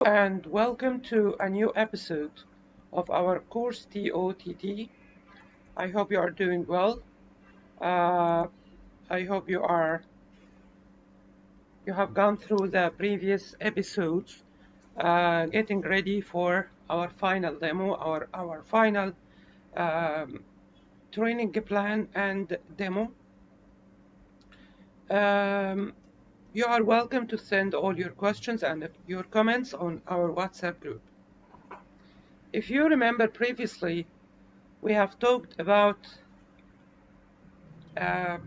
And welcome to a new episode of our course TOTT. I hope you are doing well. I hope you have gone through the previous episodes, getting ready for our final demo, our final um, training plan and demo. Um, you are welcome to send all your questions and your comments on our WhatsApp group. If you remember previously, we have talked about uh,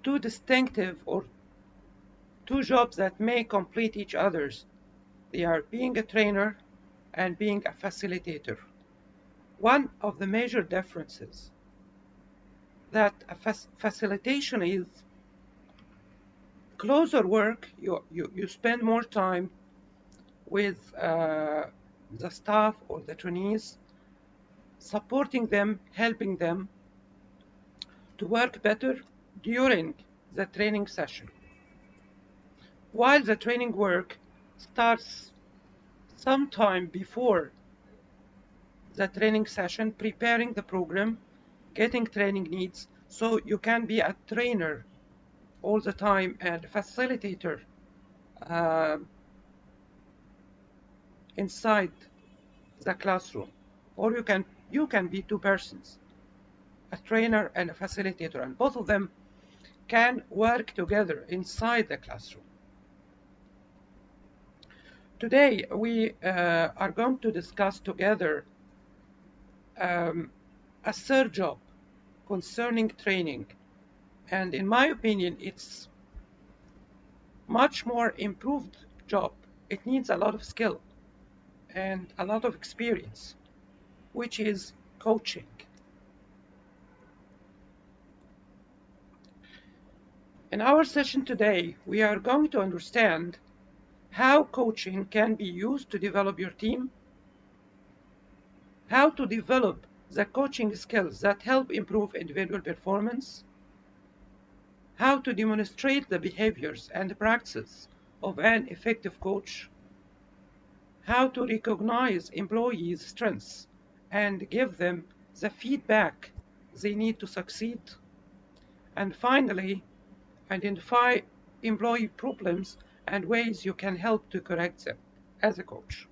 two distinctive or two jobs that may complete each other's. They are being a trainer and being a facilitator. One of the major differences that a facilitation is closer work. You spend more time with the staff or the trainees, supporting them, helping them to work better during the training session. While the training work starts sometime before the training session, preparing the program, getting training needs, so you can be a trainer all the time and facilitator inside the classroom. Or you can be two persons, a trainer and a facilitator, and both of them can work together inside the classroom. Today we are going to discuss together a third job concerning training, and in my opinion it's much more improved job. It needs a lot of skill and a lot of experience, which is coaching. In our session today, we are going to understand how coaching can be used to develop your team, how to develop the coaching skills that help improve individual performance, how to demonstrate the behaviors and practices of an effective coach, how to recognize employees' strengths and give them the feedback they need to succeed, and finally, identify employee problems and ways you can help to correct them as a coach.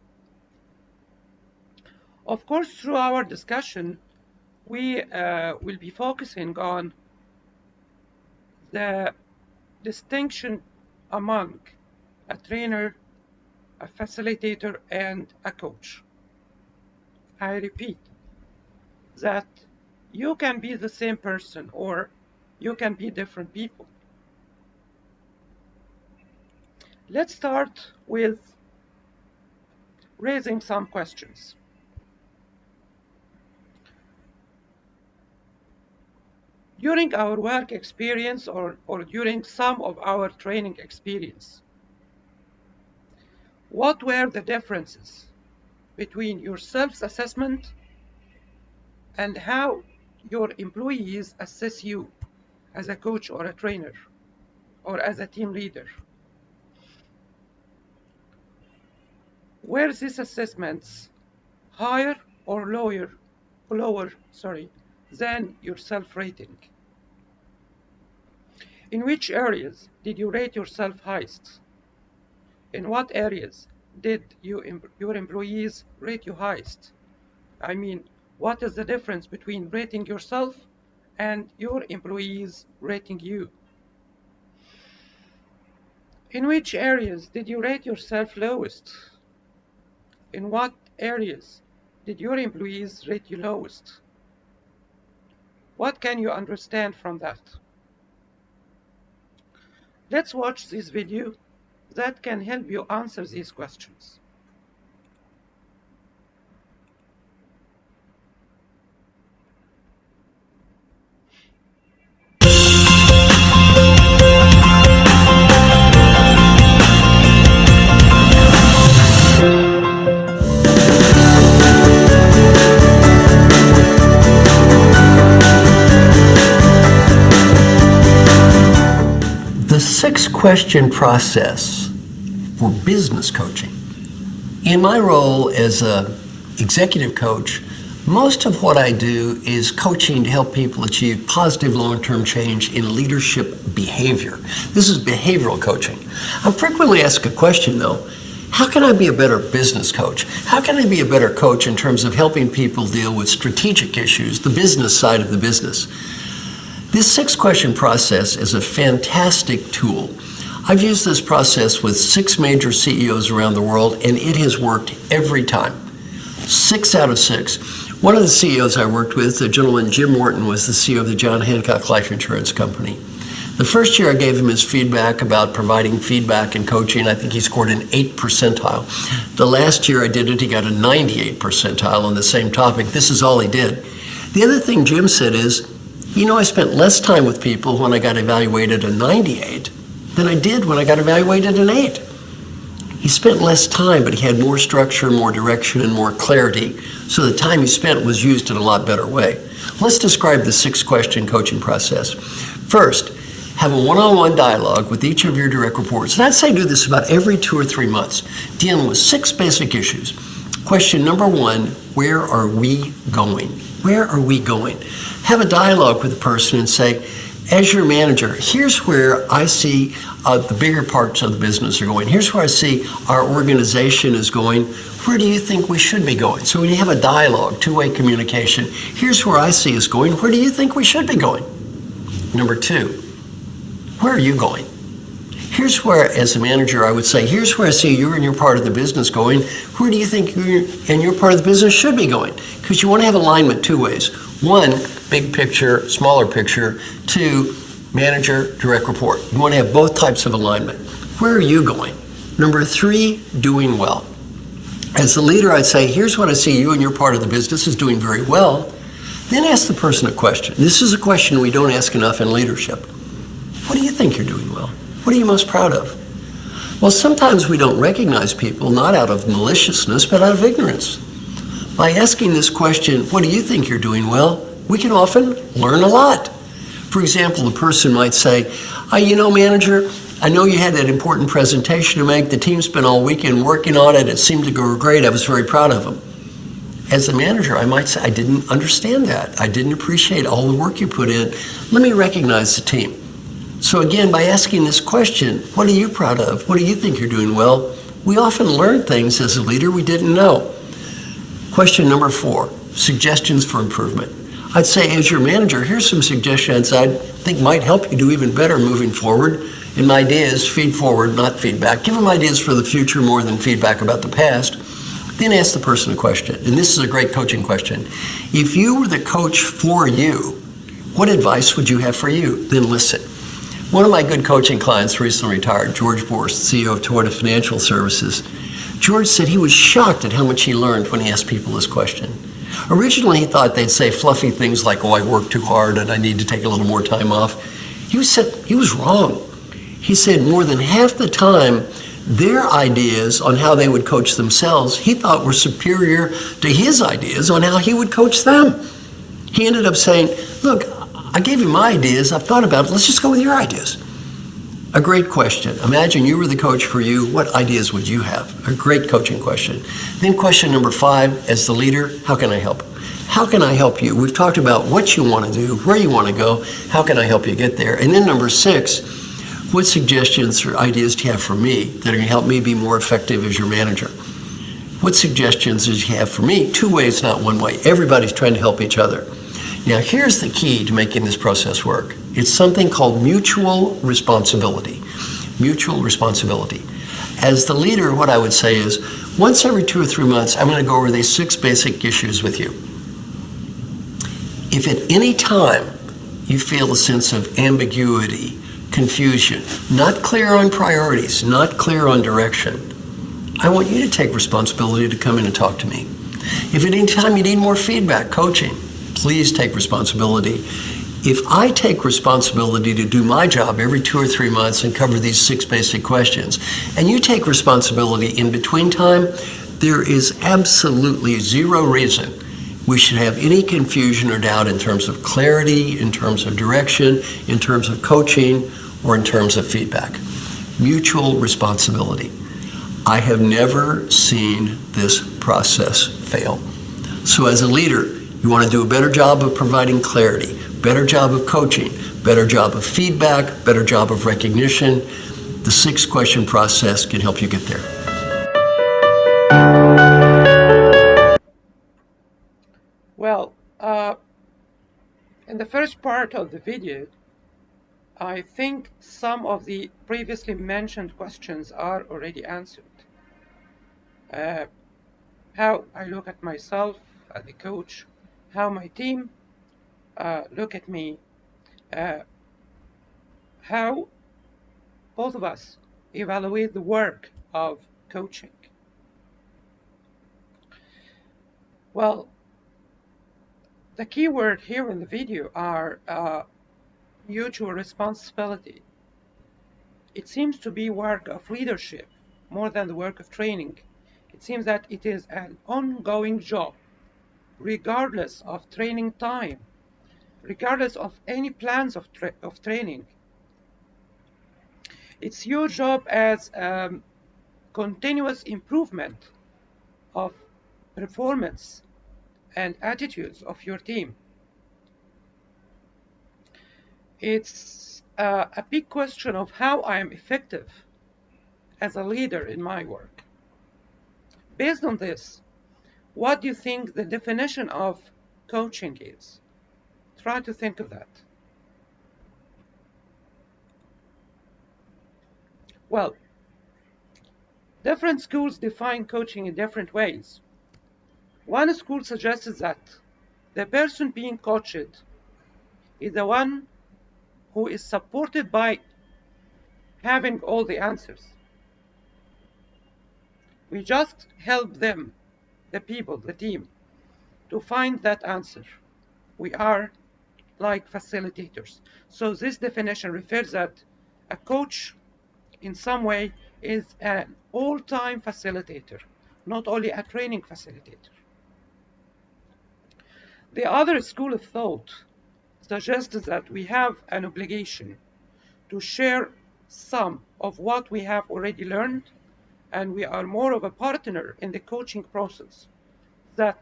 Of course, through our discussion, we will be focusing on the distinction among a trainer, a facilitator, and a coach. I repeat that you can be the same person or you can be different people. Let's start with raising some questions. During our work experience or during some of our training experience, what were the differences between your self-assessment and how your employees assess you as a coach or a trainer or as a team leader? Were these assessments higher or lower than your self-rating? In which areas did you rate yourself highest? In what areas did your employees rate you highest? I mean, what is the difference between rating yourself and your employees rating you? In which areas did you rate yourself lowest? In what areas did your employees rate you lowest? What can you understand from that? Let's watch this video that can help you answer these questions. The 6-question process for business coaching. In my role as an executive coach, most of what I do is coaching to help people achieve positive long-term change in leadership behavior. This is behavioral coaching. I'm frequently asked a question though, how can I be a better business coach? How can I be a better coach in terms of helping people deal with strategic issues, the business side of the business? This 6-question process is a fantastic tool. I've used this process with 6 major CEOs around the world, and it has worked every time. 6 out of 6. One of the CEOs I worked with, the gentleman Jim Morton, was the CEO of the John Hancock Life Insurance Company. The first year I gave him his feedback about providing feedback and coaching, I think he scored an 8 percentile. The last year I did it, he got a 98 percentile on the same topic. This is all he did. The other thing Jim said is, I spent less time with people when I got evaluated a 98 than I did when I got evaluated an 8. He spent less time, but he had more structure, more direction, and more clarity, so the time he spent was used in a lot better way. Let's describe the 6-question coaching process. First, have a one-on-one dialogue with each of your direct reports. And I'd say do this about every 2 or 3 months, dealing with 6 basic issues. Question number 1, where are we going? Where are we going? Have a dialogue with the person and say, as your manager, here's where I see the bigger parts of the business are going. Here's where I see our organization is going. Where do you think we should be going? So when you have a dialogue, 2-way communication, here's where I see us going. Where do you think we should be going? Number 2, where are you going? Here's where, as a manager, I would say, here's where I see you and your part of the business going. Where do you think you and your part of the business should be going? Because you want to have alignment 2 ways. 1, big picture, smaller picture. 2, manager, direct report. You want to have both types of alignment. Where are you going? Number 3, doing well. As the leader, I'd say, here's what I see you and your part of the business is doing very well. Then ask the person a question. This is a question we don't ask enough in leadership. What do you think you're doing well? What are you most proud of? Well, sometimes we don't recognize people, not out of maliciousness, but out of ignorance. By asking this question, what do you think you're doing well, we can often learn a lot. For example, the person might say, manager, I know you had that important presentation to make. The team spent all weekend working on it. It seemed to go great. I was very proud of them. As a manager, I might say, I didn't understand that. I didn't appreciate all the work you put in. Let me recognize the team. So again, by asking this question, what are you proud of? What do you think you're doing well? We often learn things as a leader we didn't know. Question number 4, suggestions for improvement. I'd say, as your manager, here's some suggestions I think might help you do even better moving forward. And my idea is feed forward, not feedback. Give them ideas for the future more than feedback about the past. Then ask the person a question. And this is a great coaching question. If you were the coach for you, what advice would you have for you? Then listen. One of my good coaching clients recently retired, George Borst, CEO of Tott Financial Services. George said he was shocked at how much he learned when he asked people this question. Originally, he thought they'd say fluffy things like, I work too hard and I need to take a little more time off. He was wrong. He said more than half the time, their ideas on how they would coach themselves, he thought were superior to his ideas on how he would coach them. He ended up saying, look, I gave you my ideas, I've thought about it, let's just go with your ideas. A great question. Imagine you were the coach for you, what ideas would you have? A great coaching question. Then question number 5, as the leader, how can I help? How can I help you? We've talked about what you want to do, where you want to go, how can I help you get there? And then number 6, what suggestions or ideas do you have for me that are going to help me be more effective as your manager? What suggestions do you have for me? 2 ways, not 1 way. Everybody's trying to help each other. Now, here's the key to making this process work. It's something called mutual responsibility. Mutual responsibility. As the leader, what I would say is, once every 2 or 3 months, I'm going to go over these 6 basic issues with you. If at any time you feel a sense of ambiguity, confusion, not clear on priorities, not clear on direction, I want you to take responsibility to come in and talk to me. If at any time you need more feedback, coaching, please take responsibility. If I take responsibility to do my job every 2 or 3 months and cover these 6 basic questions, and you take responsibility in between time, there is absolutely 0 reason we should have any confusion or doubt in terms of clarity, in terms of direction, in terms of coaching, or in terms of feedback. Mutual responsibility. I have never seen this process fail. So as a leader, you want to do a better job of providing clarity, better job of coaching, better job of feedback, better job of recognition. The 6-question process can help you get there. Well, in the first part of the video, I think some of the previously mentioned questions are already answered. How I look at myself as a coach, how my team look at me, how both of us evaluate the work of coaching. Well, the key word here in the video are mutual responsibility. It seems to be work of leadership more than the work of training. It seems that it is an ongoing job, regardless of training time, regardless of any plans of training. It's your job as continuous improvement of performance and attitudes of your team. It's a big question of how I am effective as a leader in my work. Based on this, what do you think the definition of coaching is? Try to think of that. Well, different schools define coaching in different ways. One school suggests that the person being coached is the one who is supported by having all the answers. We just help them, the people, the team, to find that answer. We are like facilitators. So this definition refers that a coach in some way is an all-time facilitator, not only a training facilitator. The other school of thought suggests that we have an obligation to share some of what we have already learned, and we are more of a partner in the coaching process. That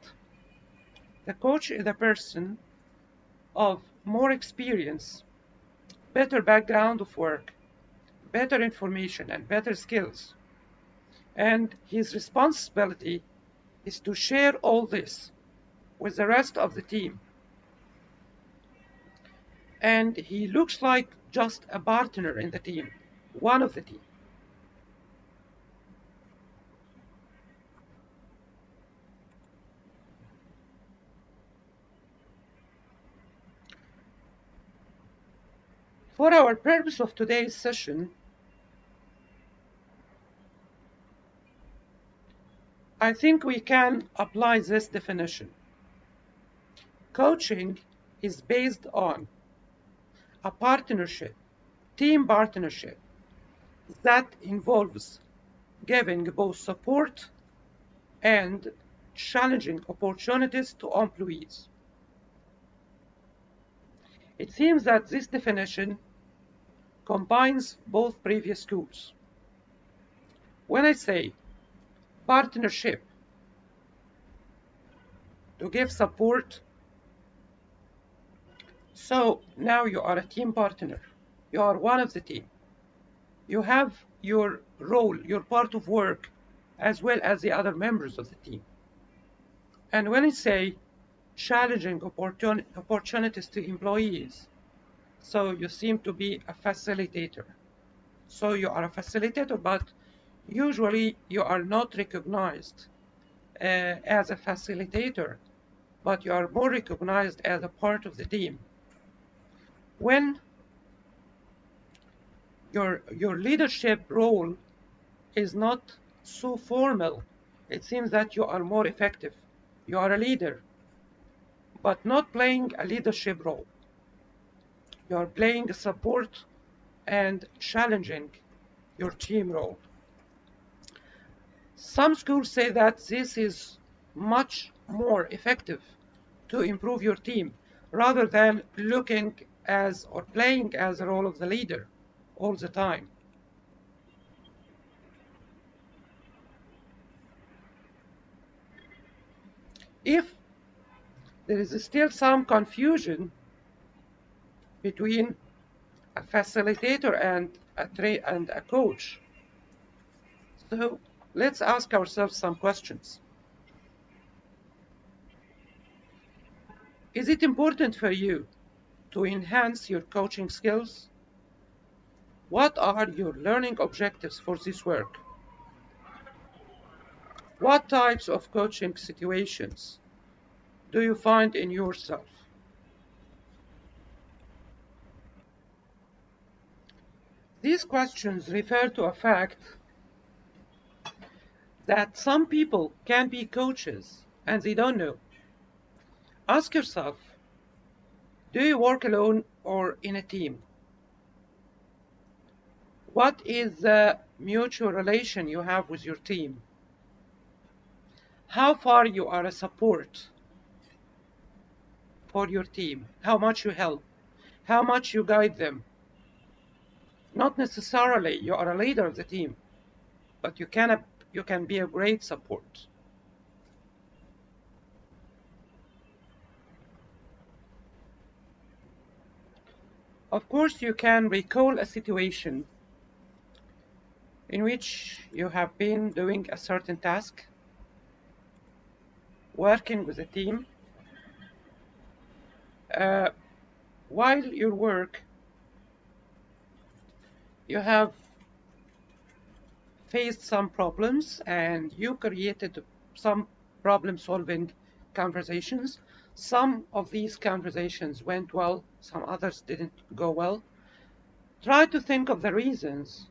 the coach is a person of more experience, better background of work, better information, and better skills. And his responsibility is to share all this with the rest of the team. And he looks like just a partner in the team, one of the team. For our purpose of today's session, I think we can apply this definition. Coaching is based on a partnership, team partnership, that involves giving both support and challenging opportunities to employees. It seems that this definition combines both previous schools. When I say partnership, to give support, so now you are a team partner. You are one of the team. You have your role, your part of work, as well as the other members of the team. And when I say challenging opportunities to employees, so you seem to be a facilitator. So you are a facilitator, but usually you are not recognized as a facilitator, but you are more recognized as a part of the team. When your leadership role is not so formal, it seems that you are more effective. You are a leader, but not playing a leadership role. You are playing a support and challenging your team role. Some schools say that this is much more effective to improve your team rather than looking as or playing as the role of the leader all the time. If there is still some confusion between a facilitator and a coach, so let's ask ourselves some questions. Is it important for you to enhance your coaching skills? What are your learning objectives for this work? What types of coaching situations do you find in yourself? These questions refer to a fact that some people can be coaches and they don't know. Ask yourself, do you work alone or in a team? What is the mutual relation you have with your team? How far you are a support for your team? How much you help? How much you guide them? Not necessarily you are a leader of the team, but you can be a great support. Of course, you can recall a situation in which you have been doing a certain task, working with a team. While your work, you have faced some problems and you created some problem-solving conversations. Some of these conversations went well, some others didn't go well. Try to think of the reasons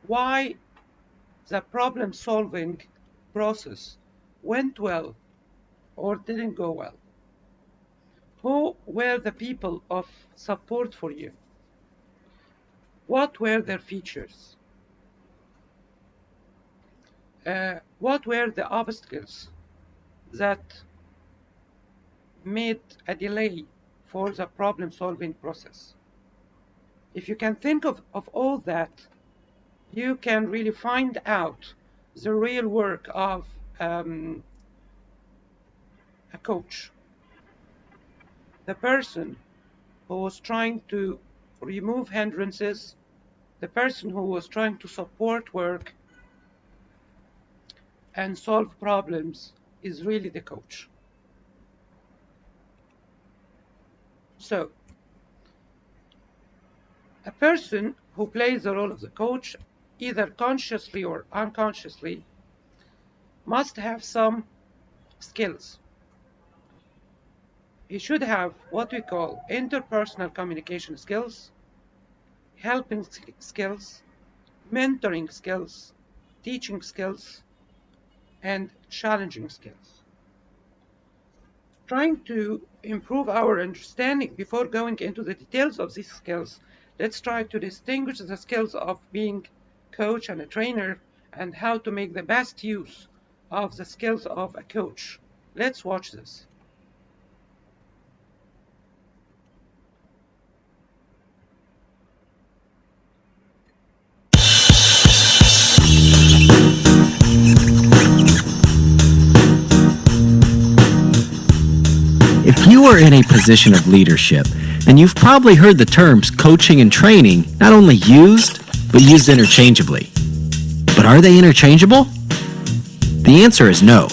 why the problem-solving process went well or didn't go well. Who were the people of support for you? What were their features? What were the obstacles that made a delay for the problem-solving process? If you can think of all that, you can really find out the real work of a coach. The person who was trying to remove hindrances, the person who was trying to support work and solve problems is really the coach. So, a person who plays the role of the coach, either consciously or unconsciously, must have some skills. He should have what we call interpersonal communication skills, helping skills, mentoring skills, teaching skills, and challenging skills. Trying to improve our understanding before going into the details of these skills, let's try to distinguish the skills of being a coach and a trainer and how to make the best use of the skills of a coach. Let's watch this. If you are in a position of leadership, then you've probably heard the terms coaching and training not only used, but used interchangeably. But are they interchangeable? The answer is no.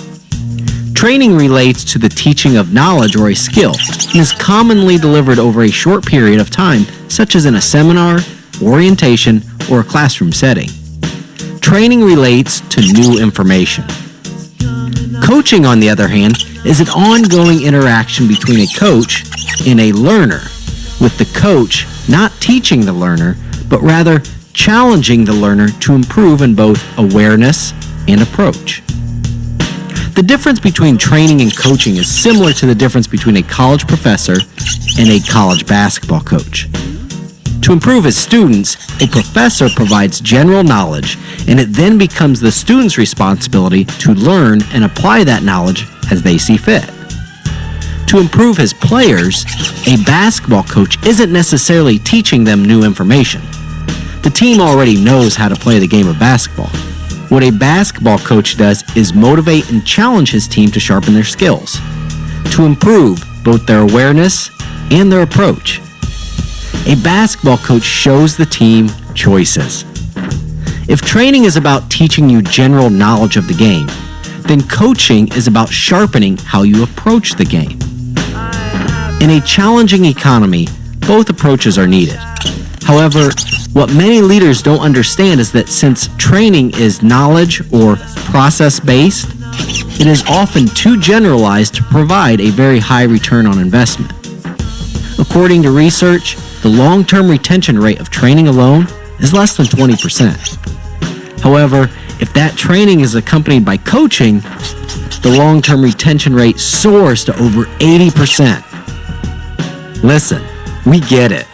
Training relates to the teaching of knowledge or a skill and is commonly delivered over a short period of time, such as in a seminar, orientation, or a classroom setting. Training relates to new information. Coaching, on the other hand, is an ongoing interaction between a coach and a learner, with the coach not teaching the learner, but rather challenging the learner to improve in both awareness and approach. The difference between training and coaching is similar to the difference between a college professor and a college basketball coach. To improve his students, a professor provides general knowledge, and it then becomes the student's responsibility to learn and apply that knowledge as they see fit. To improve his players, a basketball coach isn't necessarily teaching them new information. The team already knows how to play the game of basketball. What a basketball coach does is motivate and challenge his team to sharpen their skills, to improve both their awareness and their approach. A basketball coach shows the team choices. If training is about teaching you general knowledge of the game, then coaching is about sharpening how you approach the game. In a challenging economy, both approaches are needed. However, what many leaders don't understand is that since training is knowledge or process-based, it is often too generalized to provide a very high return on investment. According to research, the long-term retention rate of training alone is less than 20%. However, if that training is accompanied by coaching, the long-term retention rate soars to over 80%. Listen, we get it.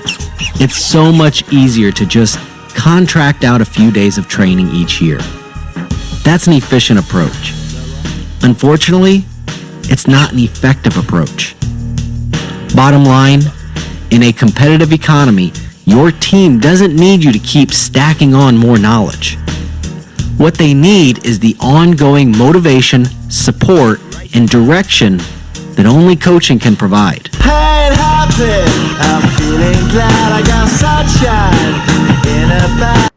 It's so much easier to just contract out a few days of training each year. That's an efficient approach. Unfortunately, it's not an effective approach. Bottom line, in a competitive economy, your team doesn't need you to keep stacking on more knowledge. What they need is the ongoing motivation, support, and direction that only coaching can provide. Hey, happy, I'm feeling glad I got sunshine in a bag.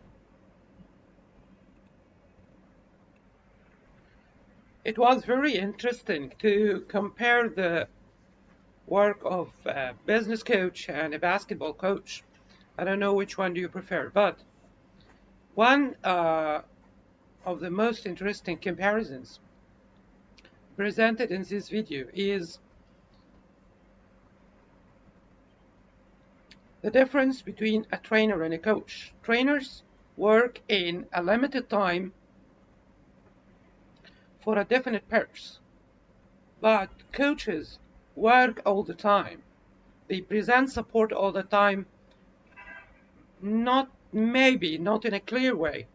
It was very interesting to compare the work of a business coach and a basketball coach. I don't know which one do you prefer, but one of the most interesting comparisons presented in this video is the difference between a trainer and a coach. Trainers work in a limited time for a definite purpose, but coaches work all the time. They present support all the time, not in a clear way,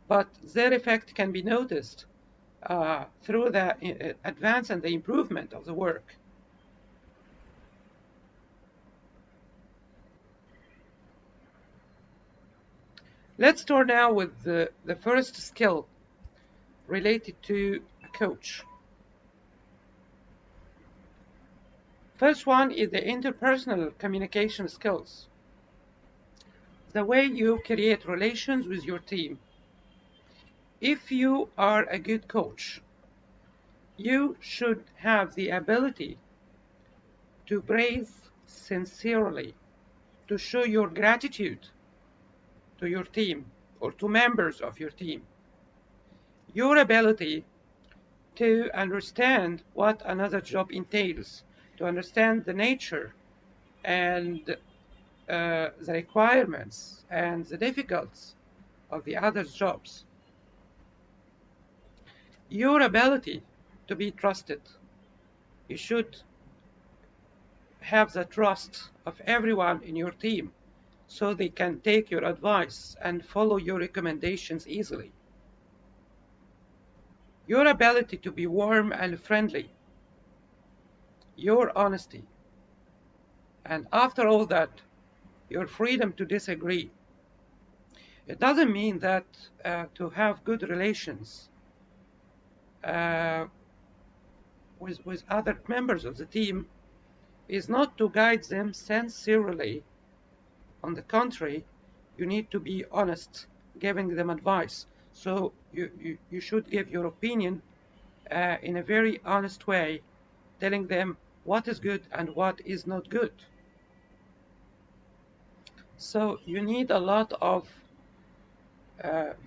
but their effect can be noticed through the advance and the improvement of the work. Let's start now with the first skill related to a coach. First one is the interpersonal communication skills. The way you create relations with your team. If you are a good coach, you should have the ability to praise sincerely, to show your gratitude to your team or to members of your team. Your ability to understand what another job entails, to understand the nature and the requirements and the difficulties of the other jobs. Your ability to be trusted. You should have the trust of everyone in your team so they can take your advice and follow your recommendations easily. Your ability to be warm and friendly. Your honesty. And after all that, your freedom to disagree. It doesn't mean that to have good relations with other members of the team is not to guide them sincerely. On the contrary, you need to be honest, giving them advice. So you should give your opinion in a very honest way, telling them what is good and what is not good. So you need a lot of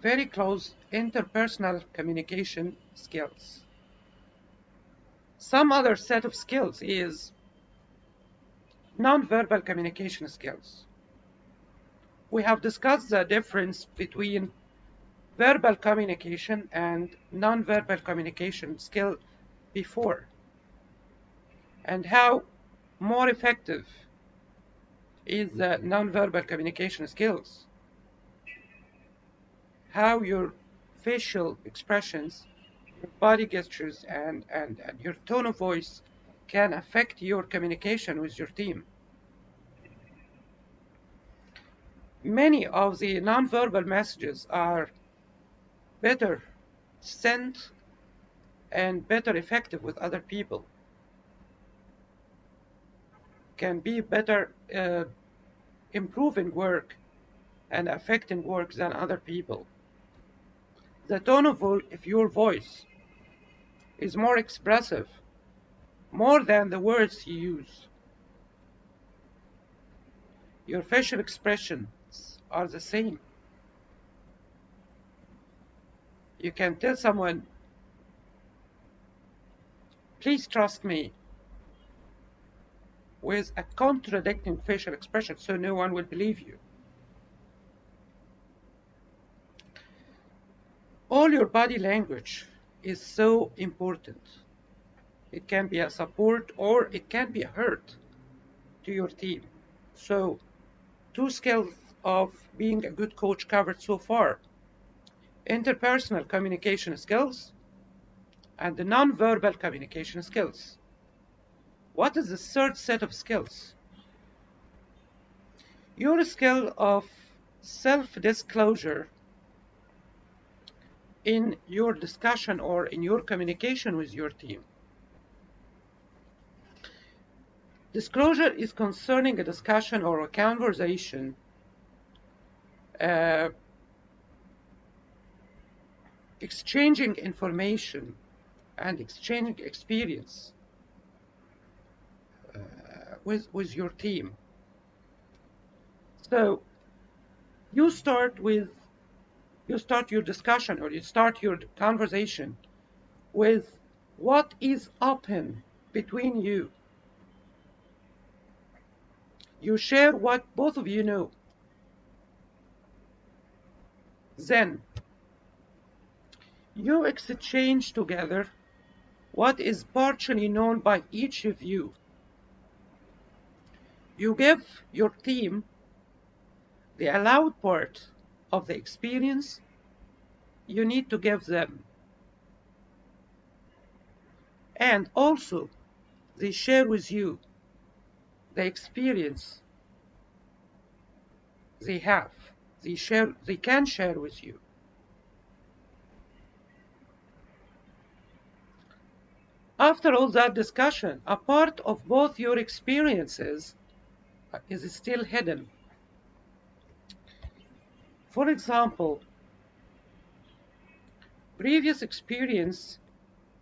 very close interpersonal communication skills. Some other set of skills is non-verbal communication skills. We have discussed the difference between verbal communication and non-verbal communication skill before, and how more effective is the non-verbal communication skills, how your facial expressions, your body gestures, and your tone of voice can affect your communication with your team. Many of the non-verbal messages are better sent and better effective with other people, can be better improving work and affecting work than other people. The tone of your voice is more expressive, more than the words you use. Your facial expressions are the same. You can tell someone, please trust me, with a contradicting facial expression, so no one will believe you. All your body language is so important. It can be a support or it can be a hurt to your team. So, two skills of being a good coach covered so far: interpersonal communication skills and the nonverbal communication skills. What is the third set of skills? Your skill of self-disclosure in your discussion or in your communication with your team. Disclosure is concerning a discussion or a conversation exchanging information and exchanging experience with your team. So you start your discussion or you start your conversation with what is open between you. You share what both of you know. Then you exchange together what is partially known by each of you. You give your team the allowed part of the experience you need to give them. And also, they share with you the experience they have. They can share with you. After all that discussion, a part of both your experiences is still hidden. For example, previous experience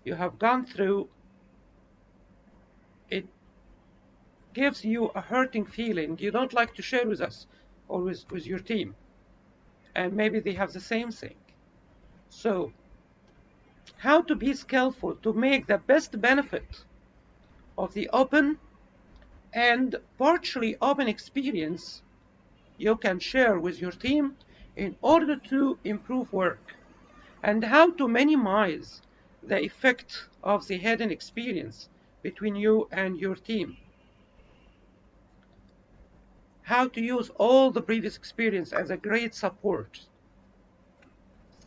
you have gone through, it gives you a hurting feeling you don't like to share with us or with your team. And maybe they have the same thing. So, how to be skillful to make the best benefit of the open and partially open experience you can share with your team in order to improve work, and how to minimize the effect of the hidden experience between you and your team. How to use all the previous experience as a great support,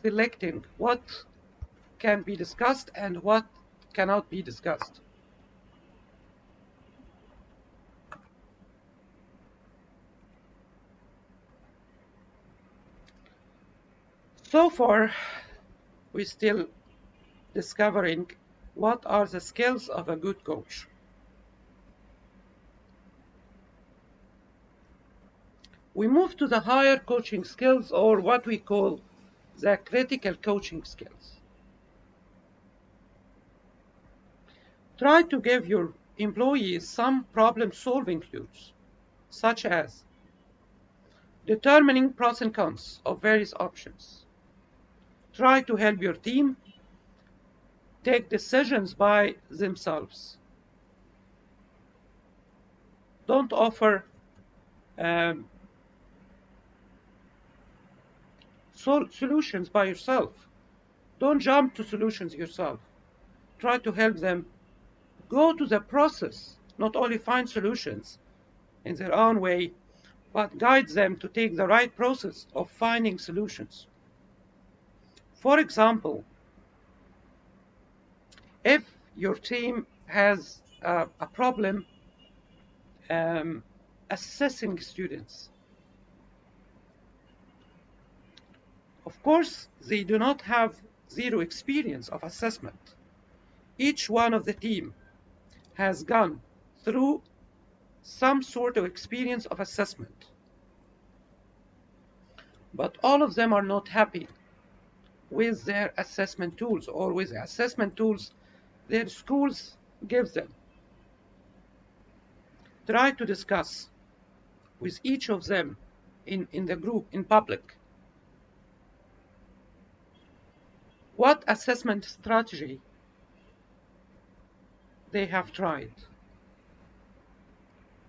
selecting what can be discussed and what cannot be discussed. So far, we're still discovering what are the skills of a good coach. We move to the higher coaching skills, or what we call the critical coaching skills. Try to give your employees some problem-solving clues, such as determining pros and cons of various options. Try to help your team take decisions by themselves. Don't offer solutions by yourself. Don't jump to solutions yourself. Try to help them go to the process, not only find solutions in their own way, but guide them to take the right process of finding solutions. For example, if your team has a problem assessing students, of course, they do not have zero experience of assessment. Each one of the team has gone through some sort of experience of assessment, but all of them are not happy with their assessment tools or with the assessment tools their schools give them. Try to discuss with each of them in the group, in public, what assessment strategy they have tried,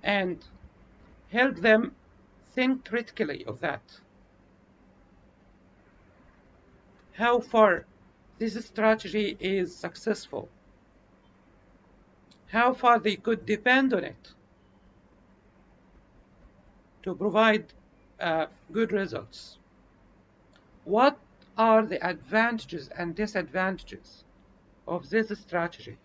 and help them think critically of that. How far this strategy is successful, how far they could depend on it to provide good results. What are the advantages and disadvantages of this strategy?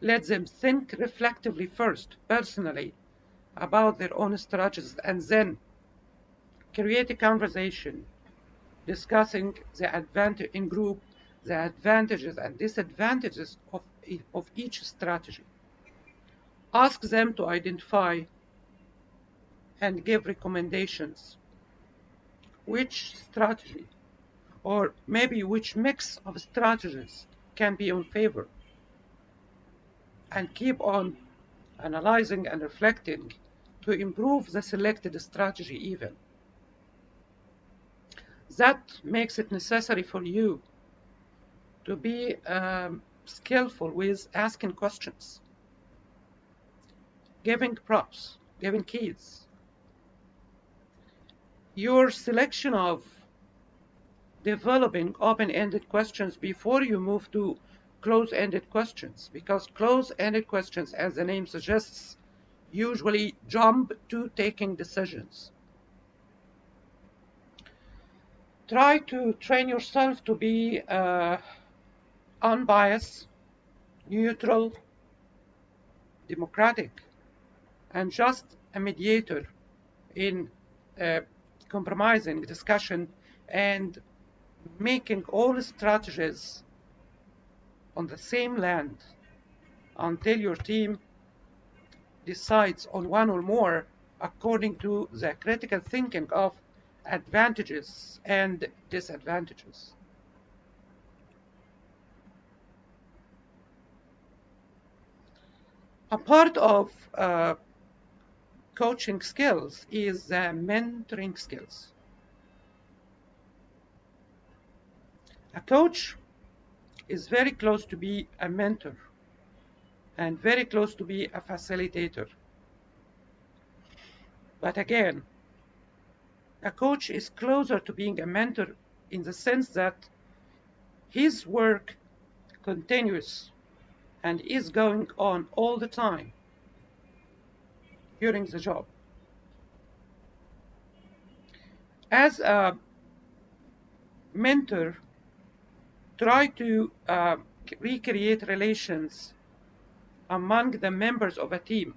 Let them think reflectively first, personally, about their own strategies, and then create a conversation discussing the advantage in group, the advantages and disadvantages of each strategy. Ask them to identify and give recommendations. Which strategy, or maybe which mix of strategies, can be in favor, and keep on analyzing and reflecting to improve the selected strategy even. That makes it necessary for you to be skillful with asking questions, giving props, giving keys. Your selection of developing open-ended questions before you move to close-ended questions, because close-ended questions, as the name suggests, usually jump to taking decisions. Try to train yourself to be unbiased, neutral, democratic, and just a mediator in compromising discussion and making all strategies on the same land until your team decides on one or more according to the critical thinking of advantages and disadvantages. A part of coaching skills is the mentoring skills. A coach is very close to be a mentor and very close to be a facilitator. But again, a coach is closer to being a mentor in the sense that his work continues and is going on all the time during the job. As a mentor, try to recreate relations among the members of a team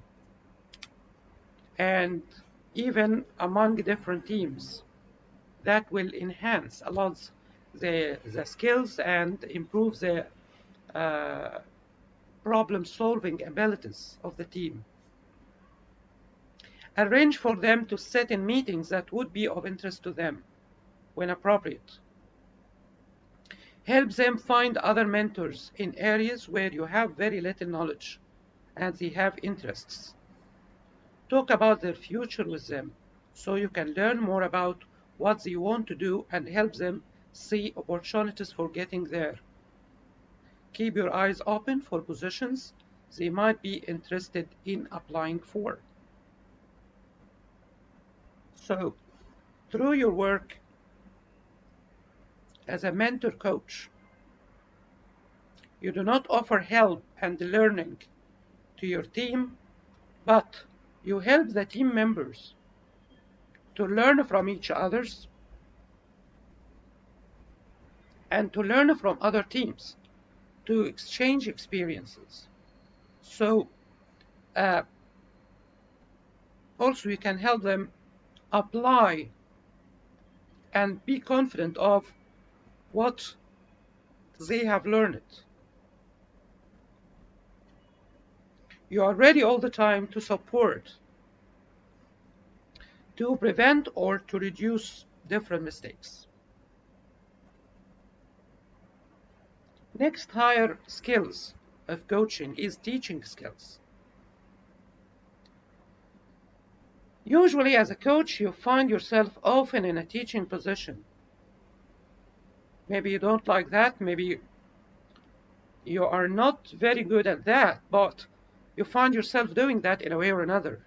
and even among different teams. That will enhance a lot the skills and improve the problem-solving abilities of the team. Arrange for them to sit in meetings that would be of interest to them when appropriate. Help them find other mentors in areas where you have very little knowledge and they have interests. Talk about their future with them so you can learn more about what they want to do and help them see opportunities for getting there. Keep your eyes open for positions they might be interested in applying for. So, through your work as a mentor coach, you do not offer help and learning to your team, but you help the team members to learn from each other and to learn from other teams, to exchange experiences. So also you can help them apply and be confident of what they have learned. You are ready all the time to support, to prevent or to reduce different mistakes. Next higher skills of coaching is teaching skills. Usually as a coach, you find yourself often in a teaching position. Maybe you don't like that, maybe you are not very good at that, but you find yourself doing that in a way or another.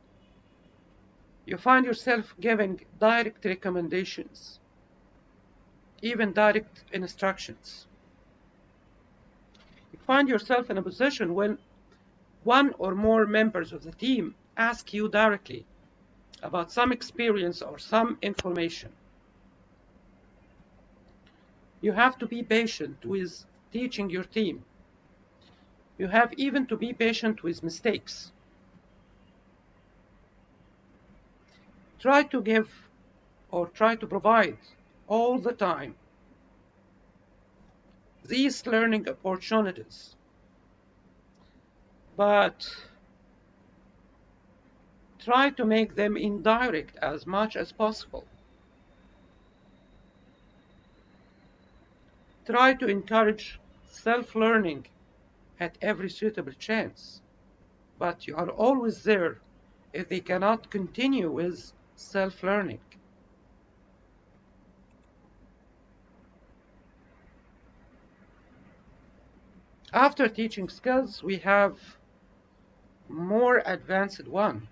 You find yourself giving direct recommendations, even direct instructions. You find yourself in a position when one or more members of the team ask you directly about some experience or some information. You have to be patient with teaching your team. You have even to be patient with mistakes. Try to give or try to provide all the time these learning opportunities, but try to make them indirect as much as possible. Try to encourage self-learning at every suitable chance, but you are always there if they cannot continue with self-learning. After teaching skills, we have more advanced one,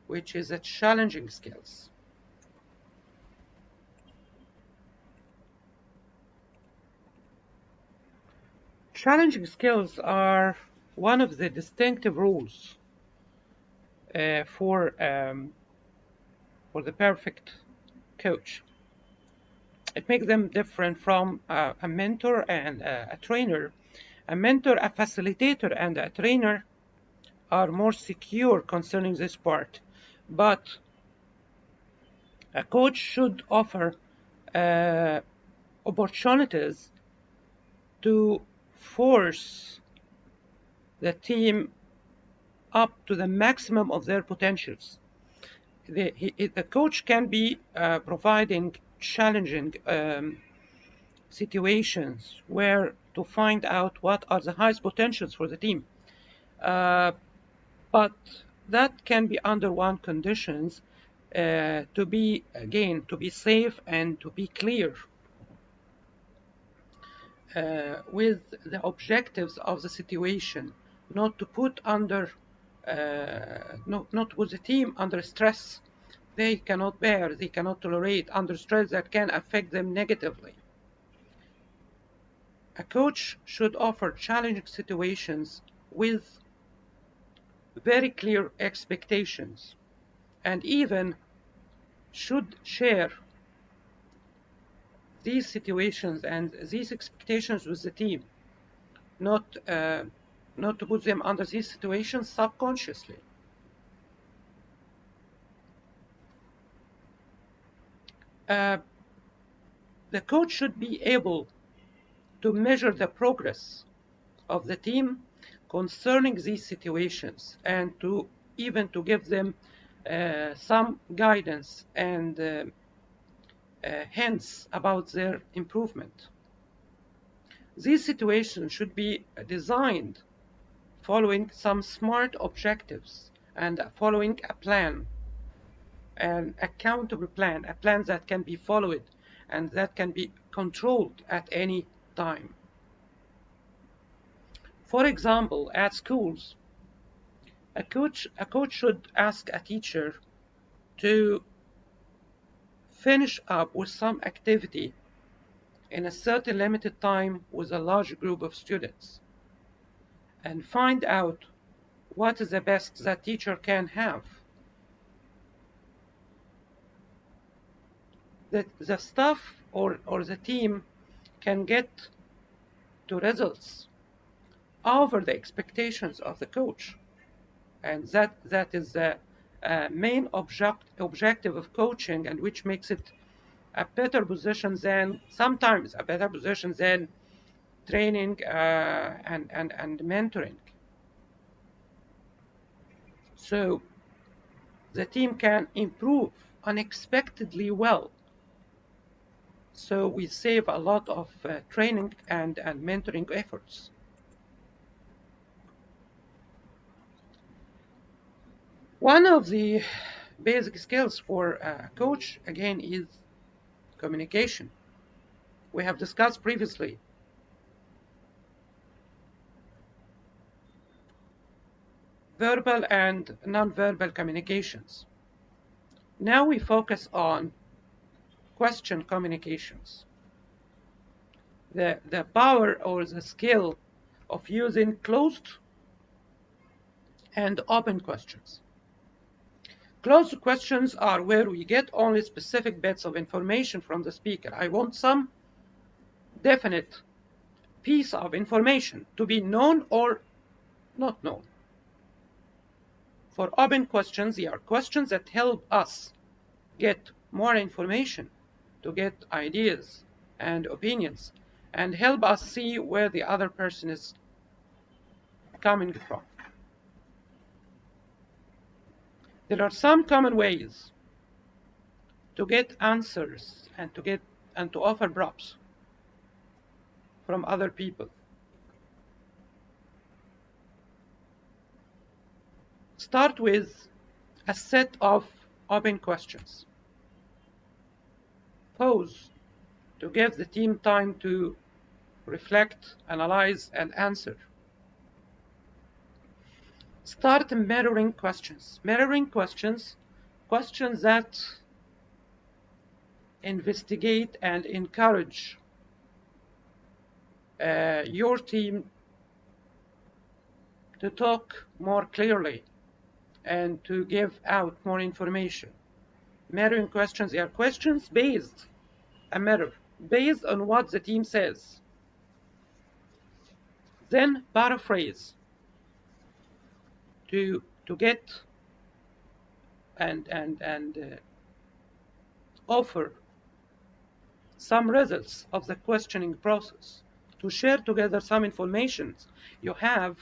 which is a challenging skills. Challenging skills are one of the distinctive rules for the perfect coach. It makes them different from a mentor and a trainer. A mentor, a facilitator, and a trainer are more secure concerning this part, but a coach should offer opportunities to force the team up to the maximum of their potentials. The coach can be providing challenging situations where to find out what are the highest potentials for the team. But that can be under one conditions, to be safe and to be clear with the objectives of the situation, not to put the team under stress they cannot bear, they cannot tolerate, under stress that can affect them negatively. A coach should offer challenging situations with very clear expectations, and even should share these situations and these expectations with the team, not to put them under these situations subconsciously. The coach should be able to measure the progress of the team concerning these situations, and to even to give them some guidance and hints about their improvement. These situations should be designed following some smart objectives and following a plan, an accountable plan, a plan that can be followed and that can be controlled at any time. For example, at schools, a coach should ask a teacher to finish up with some activity in a certain limited time with a large group of students, and find out what is the best that teacher can have. That the staff or the team can get to results over the expectations of the coach, and that is the main objective of coaching, and which makes it a better position than, sometimes a better position than training and mentoring. So the team can improve unexpectedly well. So we save a lot of training and mentoring efforts. One of the basic skills for a coach, again, is communication. We have discussed previously verbal and non-verbal communications. Now we focus on question communications. The power or the skill of using closed and open questions. Closed questions are where we get only specific bits of information from the speaker. I want some definite piece of information to be known or not known. For open questions, they are questions that help us get more information, to get ideas and opinions, and help us see where the other person is coming from. There are some common ways to get answers and to offer props from other people. Start with a set of open questions. Pause to give the team time to reflect, analyze, and answer. Start mirroring questions. Mirroring questions, questions that investigate and encourage your team to talk more clearly and to give out more information. Mirroring questions are questions based, a mirror, based on what the team says. Then paraphrase to get and offer some results of the questioning process, to share together some information you have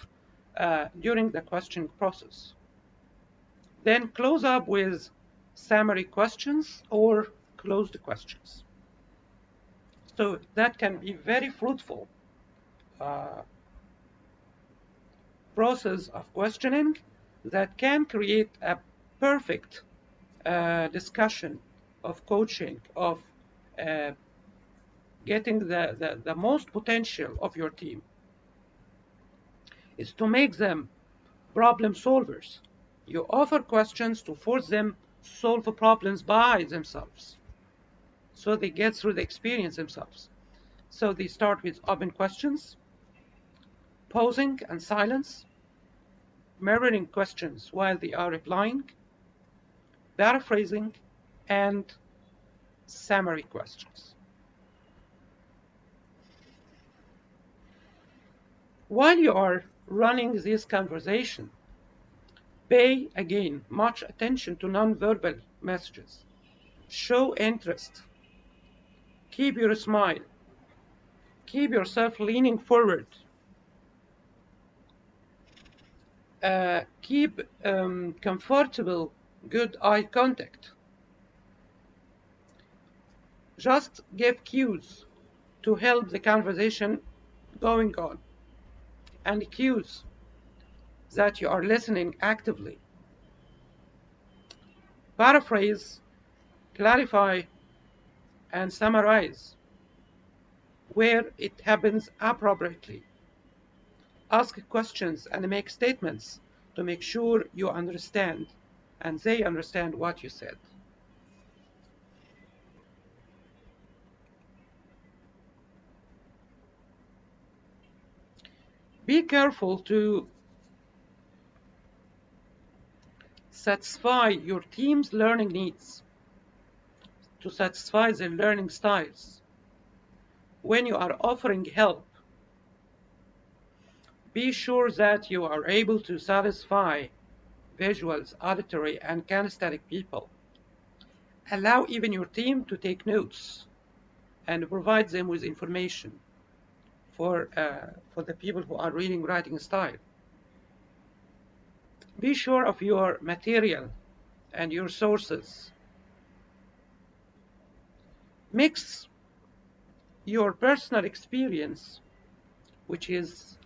during the questioning process. Then close up with summary questions or closed questions. So that can be very fruitful process of questioning that can create a perfect discussion of coaching, of getting the most potential of your team, is to make them problem solvers. You offer questions to force them to solve problems by themselves, so they get through the experience themselves. So they start with open questions, pausing and silence, mirroring questions while they are replying, paraphrasing, and summary questions. While you are running this conversation, pay again much attention to nonverbal messages. Show interest. Keep your smile. Keep yourself leaning forward. Keep comfortable, good eye contact. Just give cues to help the conversation going on, and cues that you are listening actively. Paraphrase, clarify, and summarize where it happens appropriately. Ask questions and make statements to make sure you understand and they understand what you said. Be careful to satisfy your team's learning needs, to satisfy their learning styles. When you are offering help, be sure that you are able to satisfy visuals, auditory, and kinesthetic people, Allow even your team to take notes and provide them with information for the people who are reading writing style. Be sure of your material and your sources. Mix your personal experience, which is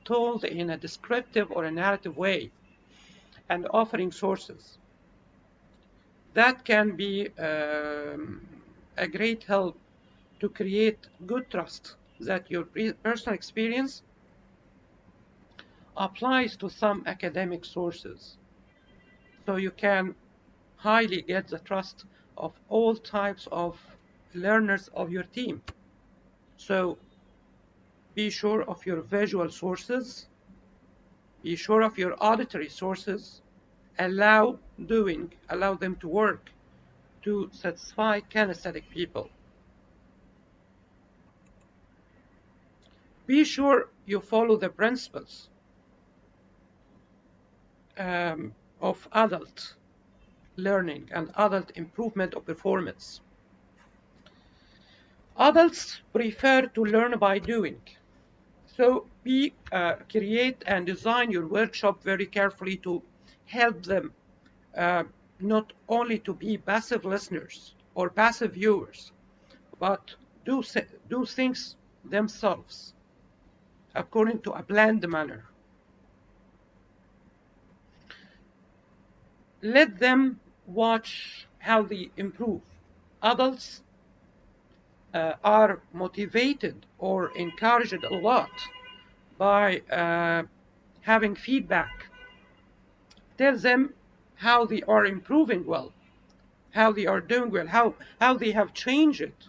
told in a descriptive or a narrative way, and offering sources. That can be a great help to create good trust that your personal experience applies to some academic sources. So you can highly get the trust of all types of learners of your team. So be sure of your visual sources, be sure of your auditory sources, allow them to work to satisfy kinesthetic people. Be sure you follow the principles of adult learning and adult improvement of performance. Adults prefer to learn by doing. So create and design your workshop very carefully to help them not only to be passive listeners or passive viewers, but do things themselves according to a planned manner. Let them watch how they improve. Adults are motivated or encouraged a lot by having feedback. Tell them how they are improving well, how they are doing well, how they have changed it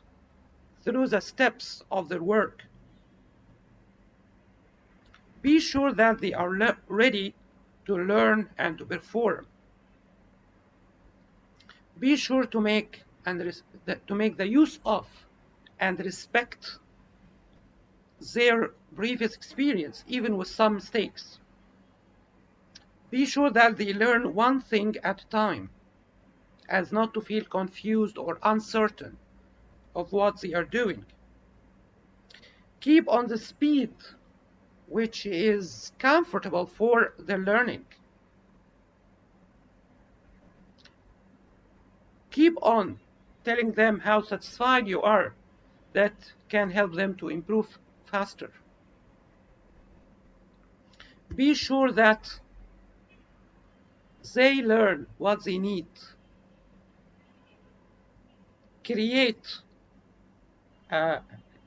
through the steps of their work. Be sure that they are ready to learn and to perform. Be sure to make the use of and respect their previous experience, even with some mistakes. Be sure that they learn one thing at a time, as not to feel confused or uncertain of what they are doing. Keep on the speed which is comfortable for the learning. Keep on telling them how satisfied you are. That can help them to improve faster. Be sure that they learn what they need. Create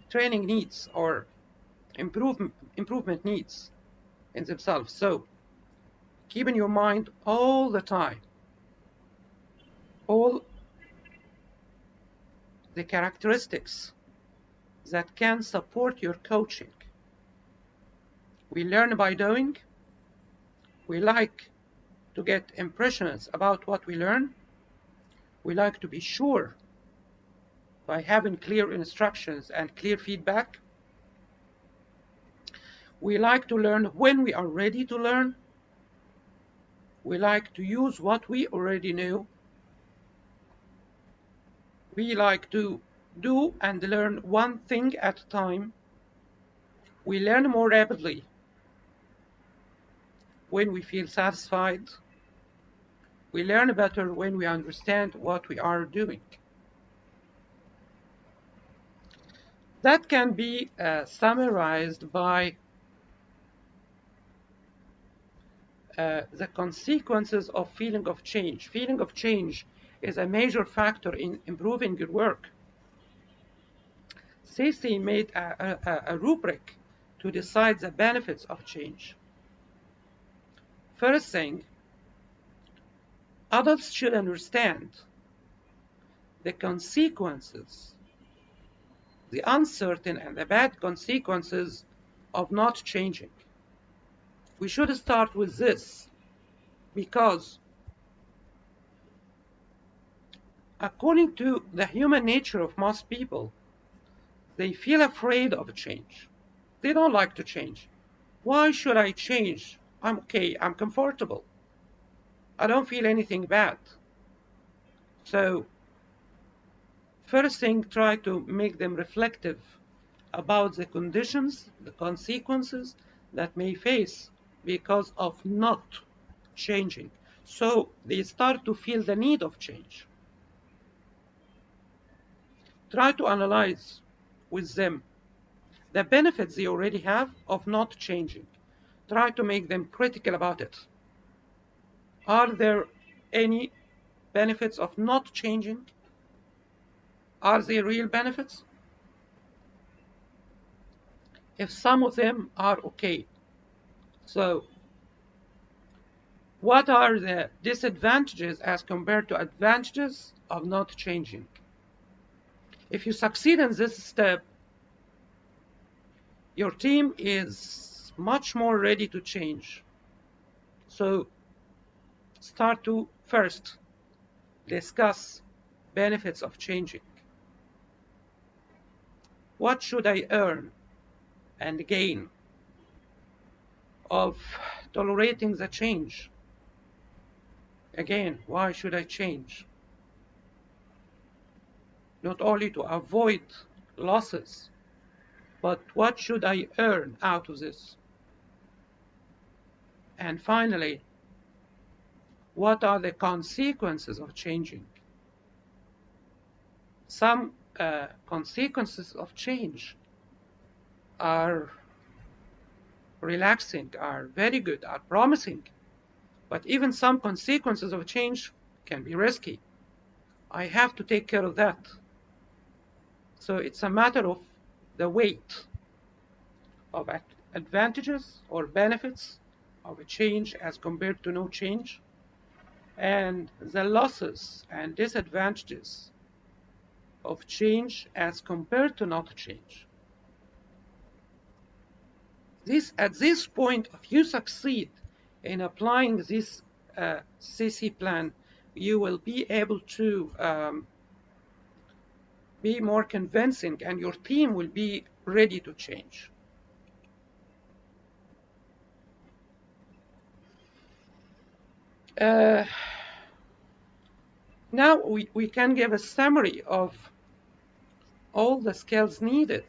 training needs or improvement needs in themselves. So keep in your mind all the time all the characteristics that can support your coaching. We learn by doing. We like to get impressions about what we learn. We like to be sure by having clear instructions and clear feedback. We like to learn when we are ready to learn. We like to use what we already know. We like to do and learn one thing at a time. We learn more rapidly when we feel satisfied. We learn better when we understand what we are doing. That can be summarized by the consequences of feeling of change. Feeling of change is a major factor in improving your work. Stacy made a rubric to decide the benefits of change. First thing, adults should understand the consequences, the uncertain and the bad consequences of not changing. We should start with this because according to the human nature of most people, they feel afraid of change. They don't like to change. Why should I change? I'm okay, I'm comfortable. I don't feel anything bad. So first thing, try to make them reflective about the conditions, the consequences that may face because of not changing. So they start to feel the need of change. Try to analyze with them the benefits they already have of not changing. Try to make them critical about it. Are there any benefits of not changing? Are they real benefits? If some of them are okay, so what are the disadvantages as compared to advantages of not changing? If you succeed in this step, your team is much more ready to change. So start to first discuss benefits of changing. What should I earn and gain of tolerating the change? Again, why should I change? Not only to avoid losses, but what should I earn out of this? And finally, what are the consequences of changing? Some consequences of change are relaxing, are very good, are promising. But even some consequences of change can be risky. I have to take care of that. So it's a matter of the weight of advantages or benefits of a change as compared to no change, and the losses and disadvantages of change as compared to not change. At this point, if you succeed in applying this CC plan, you will be able to be more convincing, and your team will be ready to change. Now we can give a summary of all the skills needed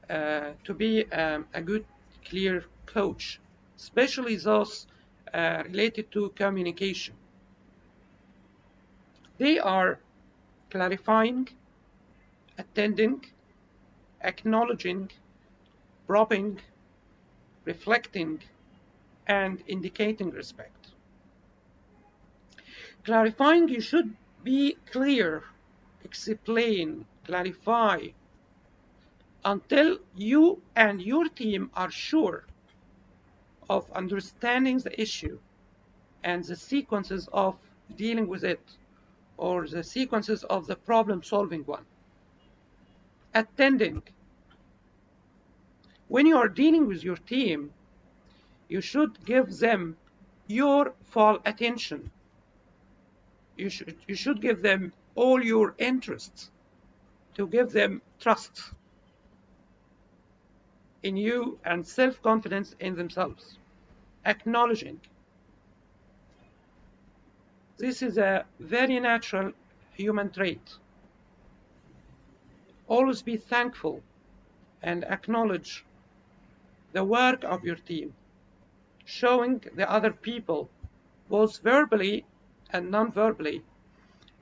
to be a good, clear coach, especially those related to communication. They are clarifying, attending, acknowledging, probing, reflecting, and indicating respect. Clarifying, you should be clear, explain, clarify, until you and your team are sure of understanding the issue and the sequences of dealing with it, or the sequences of the problem-solving one. Attending. When you are dealing with your team, you should give them your full attention. You should give them all your interests, to give them trust in you and self-confidence in themselves. Acknowledging. This is a very natural human trait. Always be thankful and acknowledge the work of your team, showing the other people, both verbally and non-verbally,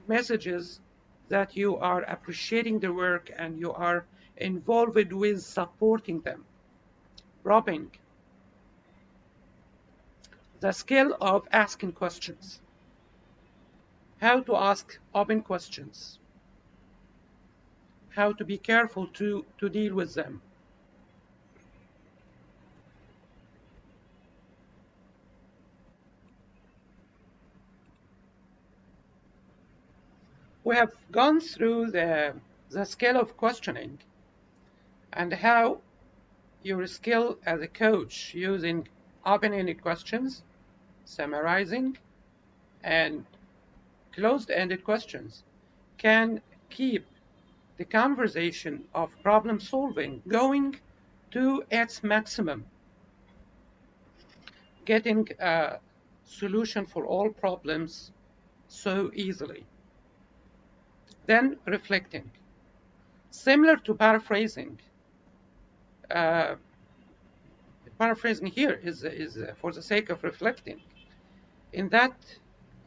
messages that you are appreciating the work and you are involved with supporting them. Robbing. The skill of asking questions. How to ask open questions. How to be careful to deal with them. We have gone through the skill of questioning and how your skill as a coach using open-ended questions, summarizing, and closed-ended questions can keep the conversation of problem solving going to its maximum, getting a solution for all problems so easily. Then reflecting. Similar to paraphrasing, uh, paraphrasing here is for the sake of reflecting. In that,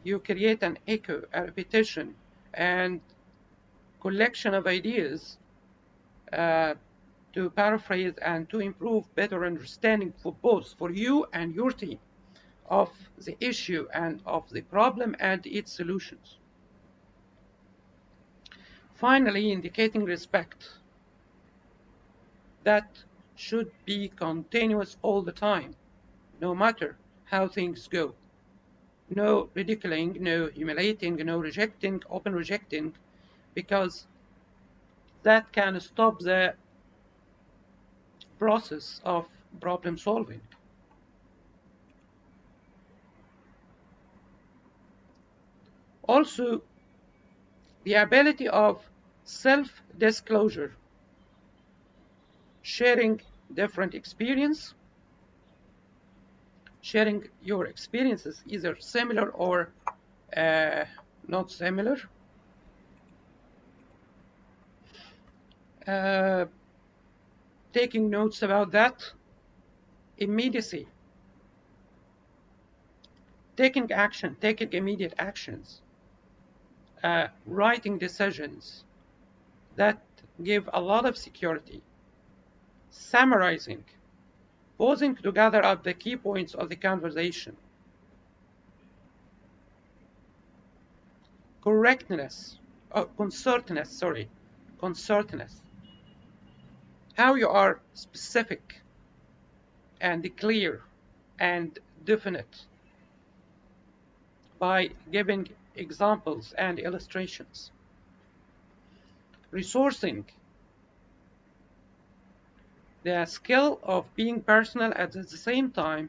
you create an echo, a repetition, and collection of ideas uh, to paraphrase and to improve better understanding for both for you and your team of the issue and of the problem and its solutions. Finally, indicating respect. That should be continuous all the time, no matter how things go. No ridiculing, no humiliating, no rejecting, open rejecting, because that can stop the process of problem solving. Also, the ability of self-disclosure, sharing different experience, sharing your experiences, either similar or not similar, uh, taking notes about that, immediacy, taking action, taking immediate actions, writing decisions that give a lot of security, summarizing, pausing to gather up the key points of the conversation, correctness, concertness, how you are specific and clear and definite by giving examples and illustrations. Resourcing, the skill of being personal at the same time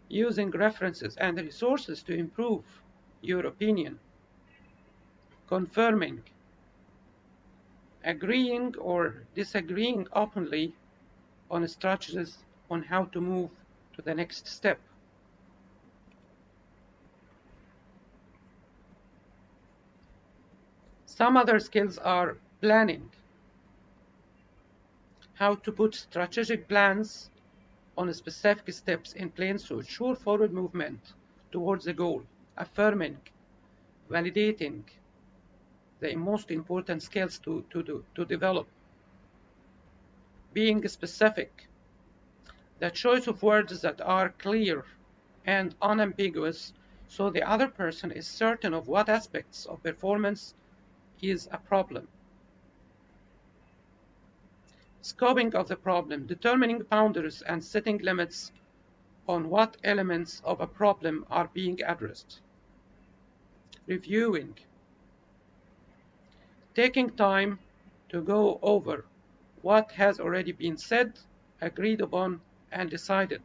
using references and resources to improve your opinion. Confirming, agreeing or disagreeing openly on strategies on how to move to the next step. Some other skills are planning, how to put strategic plans on specific steps in place to ensure forward movement towards the goal. Affirming, validating, the most important skills to develop. Being specific, the choice of words that are clear and unambiguous so the other person is certain of what aspects of performance is a problem. Scoping of the problem, determining boundaries and setting limits on what elements of a problem are being addressed. Reviewing, taking time to go over what has already been said, agreed upon, and decided.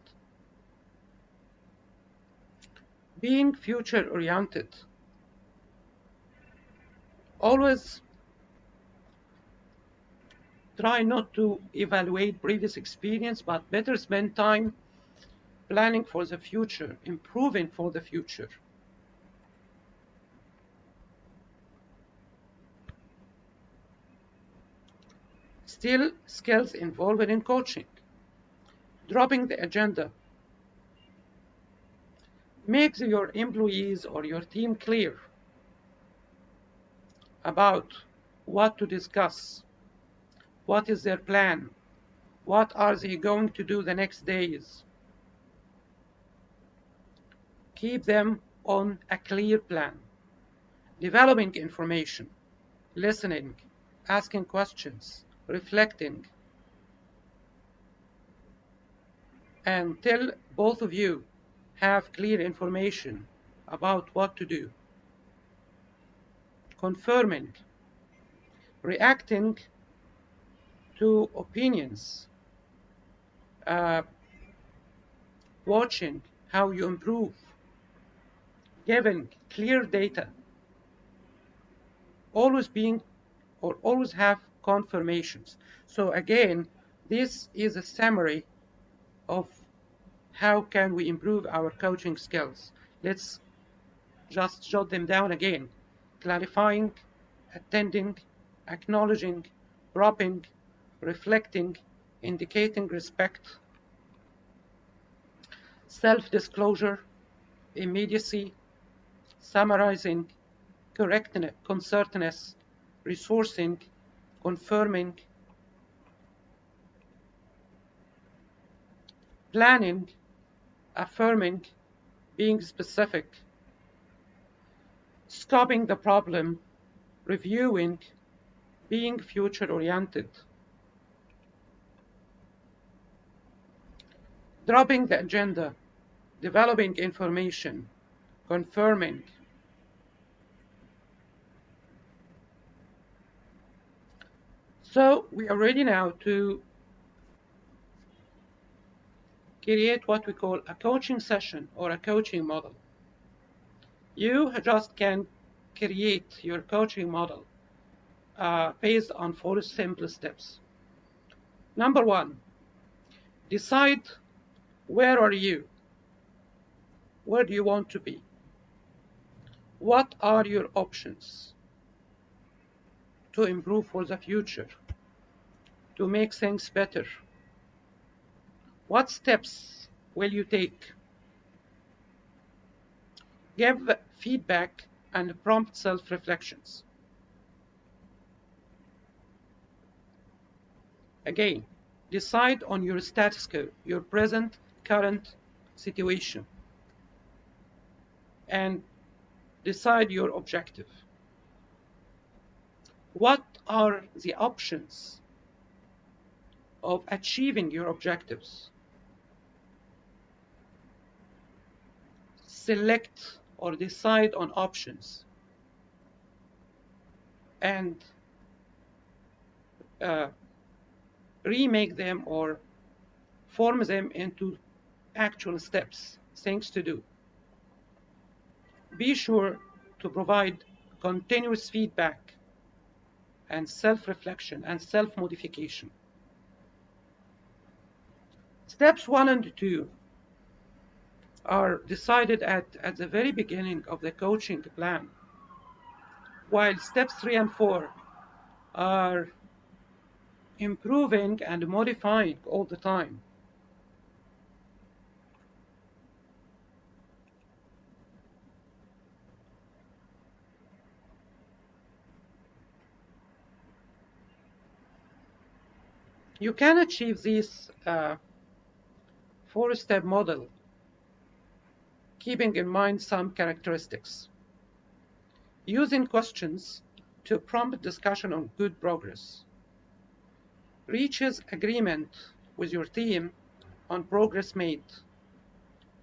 Being future-oriented, always try not to evaluate previous experience, but better spend time planning for the future, improving for the future. Still, skills involved in coaching. Dropping the agenda. Make your employees or your team clear about what to discuss, what is their plan, what are they going to do the next days. Keep them on a clear plan. Developing information, listening, asking questions, reflecting, until both of you have clear information about what to do. Confirming, reacting to opinions, uh, watching how you improve, giving clear data, always being or always have confirmations. So again, this is a summary of how can we improve our coaching skills. Let's just jot them down again. Clarifying, attending, acknowledging, propping, reflecting, indicating respect, self-disclosure, immediacy, summarizing, concertness, resourcing, confirming, planning, affirming, being specific, scoping the problem, reviewing, being future-oriented, dropping the agenda, developing information, confirming. So we are ready now to create what we call a coaching session or a coaching model. You just can create your coaching model based on 4 simple steps. Number 1, decide where are you? Where do you want to be? What are your options to improve for the future, to make things better? What steps will you take? Give feedback and prompt self-reflections. Again, decide on your status quo, your present, current situation, and decide your objective. What are the options of achieving your objectives? Select or decide on options and remake them or form them into actual steps, things to do. Be sure to provide continuous feedback and self-reflection and self-modification. Steps 1 and 2 are decided at the very beginning of the coaching plan, while steps 3 and 4 are improving and modifying all the time. You can achieve this 4-step model keeping in mind some characteristics. Using questions to prompt discussion on good progress. Reaches agreement with your team on progress made.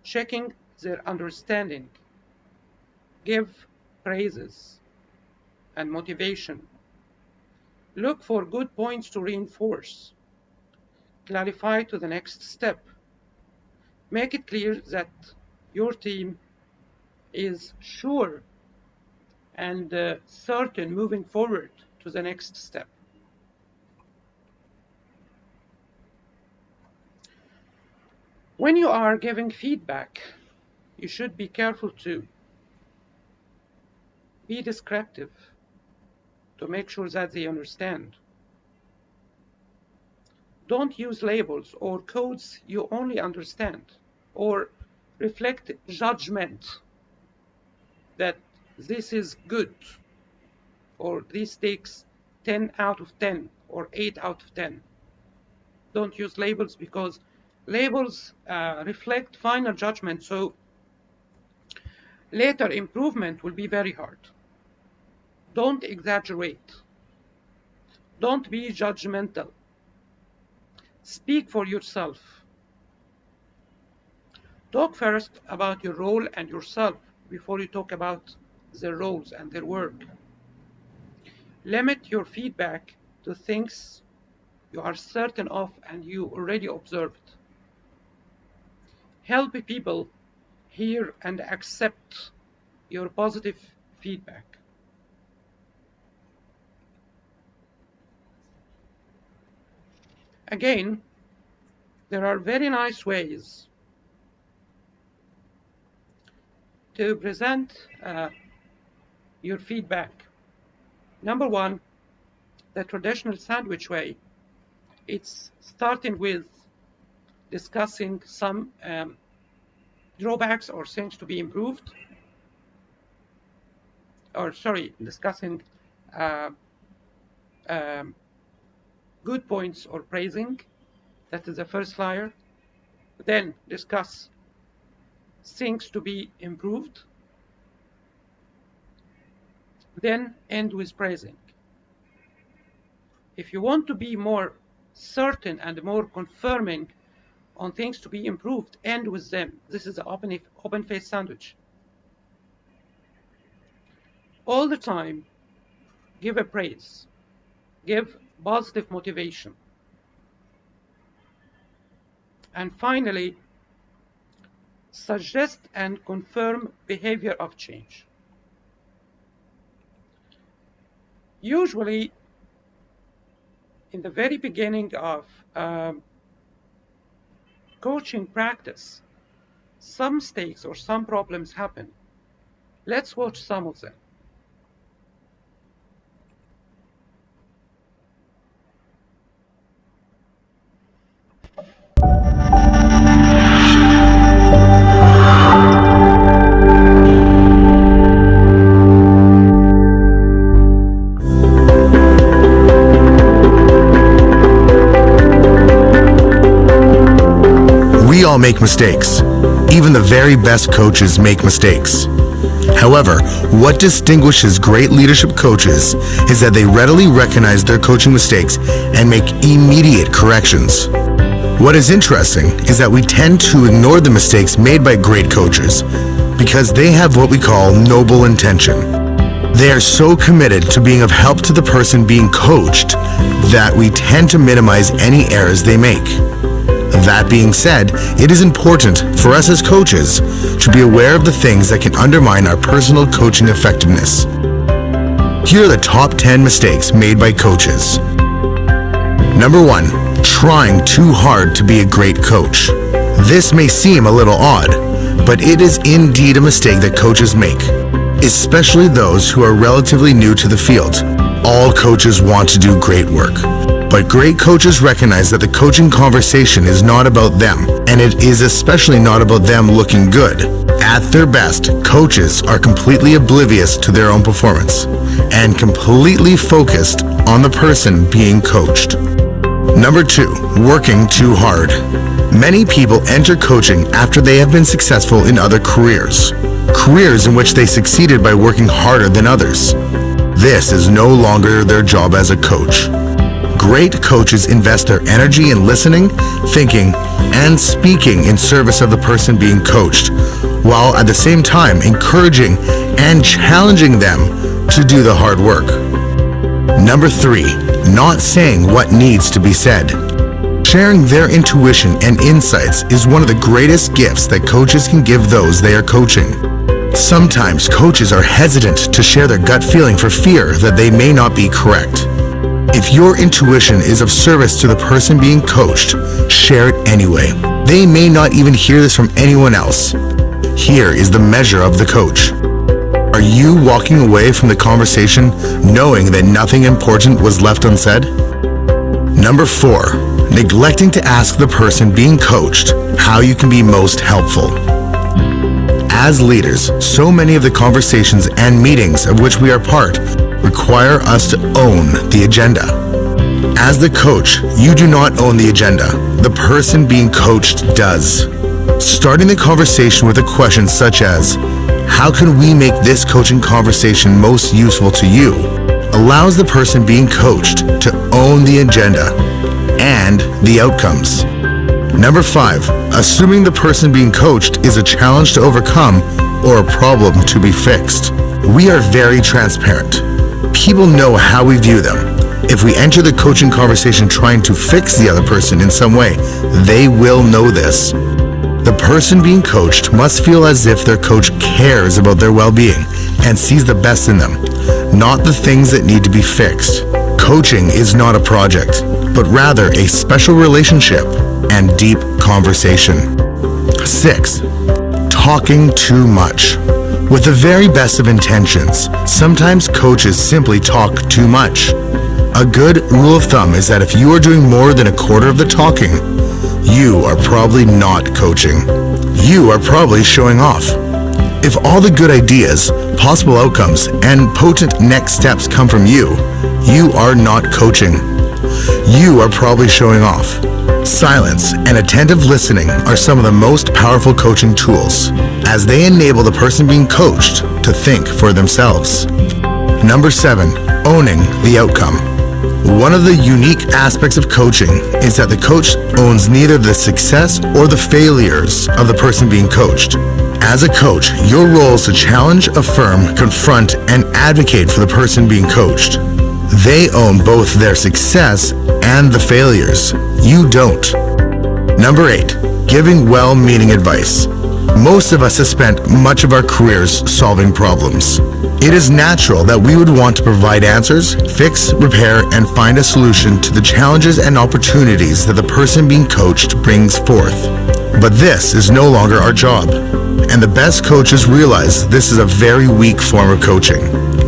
Checking their understanding. Give praises and motivation. Look for good points to reinforce. Clarify to the next step. Make it clear that your team is sure and certain moving forward to the next step. When you are giving feedback, you should be careful to be descriptive to make sure that they understand. Don't use labels or codes you only understand, or reflect judgment that this is good, or this takes 10 out of 10, or 8 out of 10. Don't use labels because labels reflect final judgment, so later improvement will be very hard. Don't exaggerate. Don't be judgmental. Speak for yourself. Talk first about your role and yourself before you talk about their roles and their work. Limit your feedback to things you are certain of and you already observed. Help people hear and accept your positive feedback. Again, there are very nice ways to present your feedback. Number one, the traditional sandwich way. It's starting with discussing some drawbacks or things to be improved, or sorry, discussing good points or praising. That is the first layer. Then discuss things to be improved. Then end with praising. If you want to be more certain and more confirming on things to be improved, end with them. This is the open face sandwich. All the time, give a praise, give positive motivation. And finally, suggest and confirm behavior of change. Usually, in the very beginning of coaching practice, some mistakes or some problems happen. Let's watch some of them. We all make mistakes. Even the very best coaches make mistakes. However, what distinguishes great leadership coaches is that they readily recognize their coaching mistakes and make immediate corrections. What is interesting is that we tend to ignore the mistakes made by great coaches because they have what we call noble intention. They are so committed to being of help to the person being coached that we tend to minimize any errors they make. That being said, it is important for us as coaches to be aware of the things that can undermine our personal coaching effectiveness. Here are the top 10 mistakes made by coaches. Number 1, trying too hard to be a great coach. This may seem a little odd, but it is indeed a mistake that coaches make, especially those who are relatively new to the field. All coaches want to do great work. But great coaches recognize that the coaching conversation is not about them, and it is especially not about them looking good. At their best, coaches are completely oblivious to their own performance and completely focused on the person being coached. Number 2, working too hard. Many people enter coaching after they have been successful in other careers in which they succeeded by working harder than others. This is no longer their job as a coach. Great coaches invest their energy in listening, thinking, and speaking in service of the person being coached, while at the same time encouraging and challenging them to do the hard work. Number 3, not saying what needs to be said. Sharing their intuition and insights is one of the greatest gifts that coaches can give those they are coaching. Sometimes coaches are hesitant to share their gut feeling for fear that they may not be correct. If your intuition is of service to the person being coached, share it anyway. They may not even hear this from anyone else. Here is the measure of the coach. Are you walking away from the conversation knowing that nothing important was left unsaid? Number 4, neglecting to ask the person being coached how you can be most helpful. As leaders, so many of the conversations and meetings of which we are part require us to own the agenda. As the coach, you do not own the agenda. The person being coached does. Starting the conversation with a question such as, how can we make this coaching conversation most useful to you, allows the person being coached to own the agenda and the outcomes. Number 5, assuming the person being coached is a challenge to overcome or a problem to be fixed. We are very transparent. People know how we view them. If we enter the coaching conversation trying to fix the other person in some way, they will know this. The person being coached must feel as if their coach cares about their well-being and sees the best in them, not the things that need to be fixed. Coaching is not a project, but rather a special relationship and deep conversation. 6, talking too much. With the very best of intentions, sometimes coaches simply talk too much. A good rule of thumb is that if you are doing more than a quarter of the talking, you are probably not coaching. You are probably showing off. If all the good ideas, possible outcomes, and potent next steps come from you, you are not coaching. You are probably showing off. Silence and attentive listening are some of the most powerful coaching tools, as they enable the person being coached to think for themselves. Number 7, owning the outcome. One of the unique aspects of coaching is that the coach owns neither the success or the failures of the person being coached. As a coach, your role is to challenge, affirm, confront, and advocate for the person being coached. They own both their success and the failures. You don't. Number 8, giving well-meaning advice. Most of us have spent much of our careers solving problems. It is natural that we would want to provide answers, fix, repair, and find a solution to the challenges and opportunities that the person being coached brings forth. But this is no longer our job. And the best coaches realize this is a very weak form of coaching.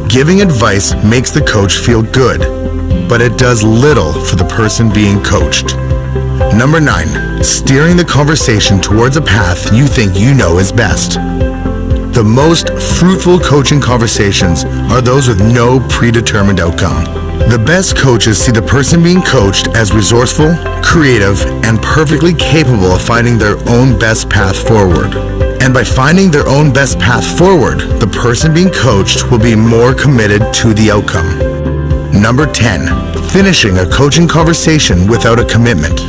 Giving advice makes the coach feel good, but it does little for the person being coached. Number 9, steering the conversation towards a path you think you know is best. The most fruitful coaching conversations are those with no predetermined outcome. The best coaches see the person being coached as resourceful, creative, and perfectly capable of finding their own best path forward. And by finding their own best path forward, the person being coached will be more committed to the outcome. Number 10, finishing a coaching conversation without a commitment.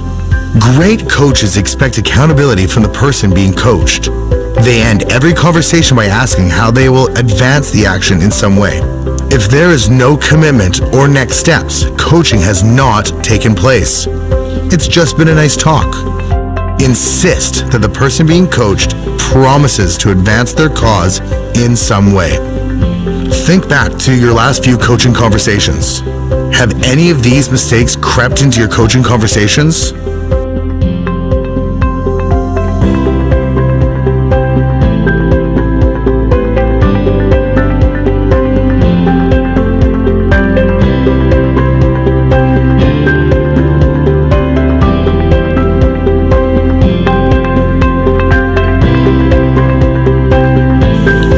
Great coaches expect accountability from the person being coached. They end every conversation by asking how they will advance the action in some way. If there is no commitment or next steps, coaching has not taken place. It's just been a nice talk. Insist that the person being coached promises to advance their cause in some way. Think back to your last few coaching conversations. Have any of these mistakes crept into your coaching conversations?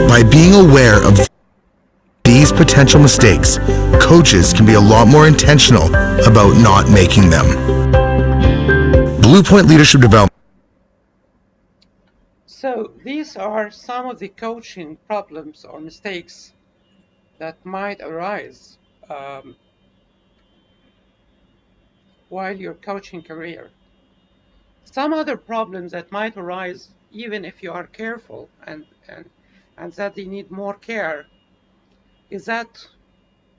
By being aware of these potential mistakes, coaches can be a lot more intentional about not making them. Blue Point Leadership Development. So these are some of the coaching problems or mistakes that might arise while your coaching career. Some other problems that might arise even if you are careful and that they need more care is that,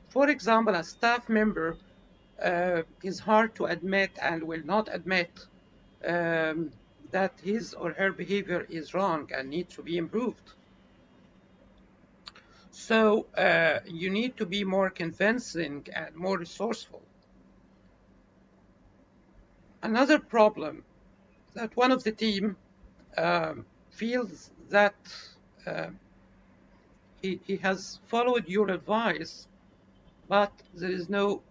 for example, a staff member is hard to admit and will not admit that his or her behavior is wrong and needs to be improved. So you need to be more convincing and more resourceful. Another problem that one of the team feels that he has followed your advice, but there is no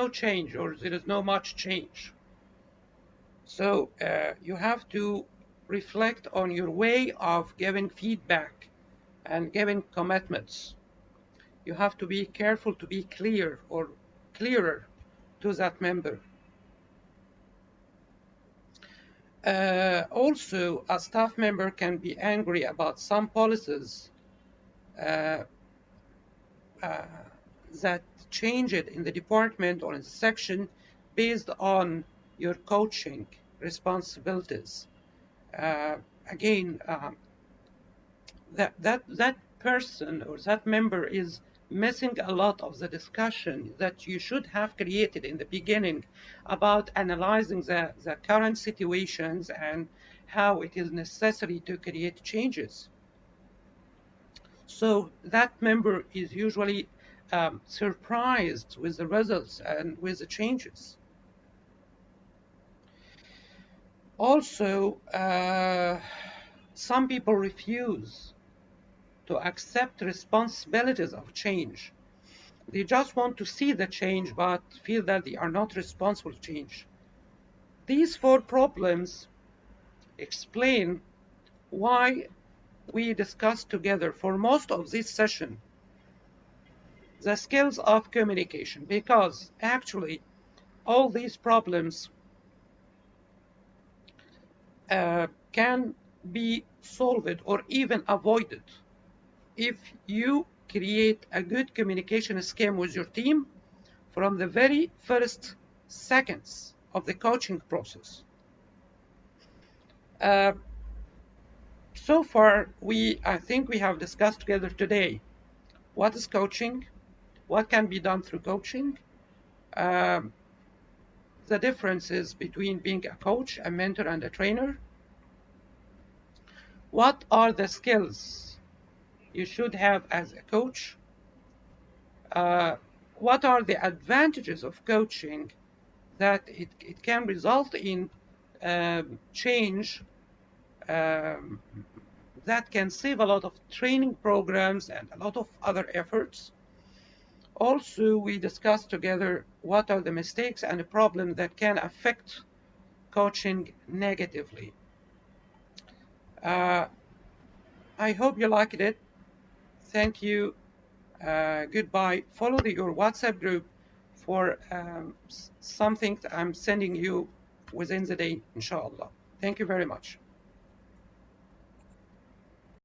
change, or there is no much change. So you have to reflect on your way of giving feedback and giving commitments. You have to be careful to be clear or clearer to that member. Also, a staff member can be angry about some policies that change it in the department or in the section based on your coaching responsibilities. Again, that person or that member is missing a lot of the discussion that you should have created in the beginning about analyzing the current situations and how it is necessary to create changes. So that member is usually surprised with the results and with the changes. Also, some people refuse to accept responsibilities of change. They just want to see the change, but feel that they are not responsible for change. These 4 problems explain why we discussed together for most of this session the skills of communication, because actually all these problems can be solved or even avoided if you create a good communication scheme with your team from the very first seconds of the coaching process. So far, I think we have discussed together today what is coaching, what can be done through coaching, the differences between being a coach, a mentor, and a trainer. What are the skills you should have as a coach? What are the advantages of coaching that it can result in change that can save a lot of training programs and a lot of other efforts. Also, we discussed together what are the mistakes and the problems that can affect coaching negatively. I hope you liked it. Thank you. Goodbye. Follow your WhatsApp group for something that I'm sending you within the day, inshallah. Thank you very much.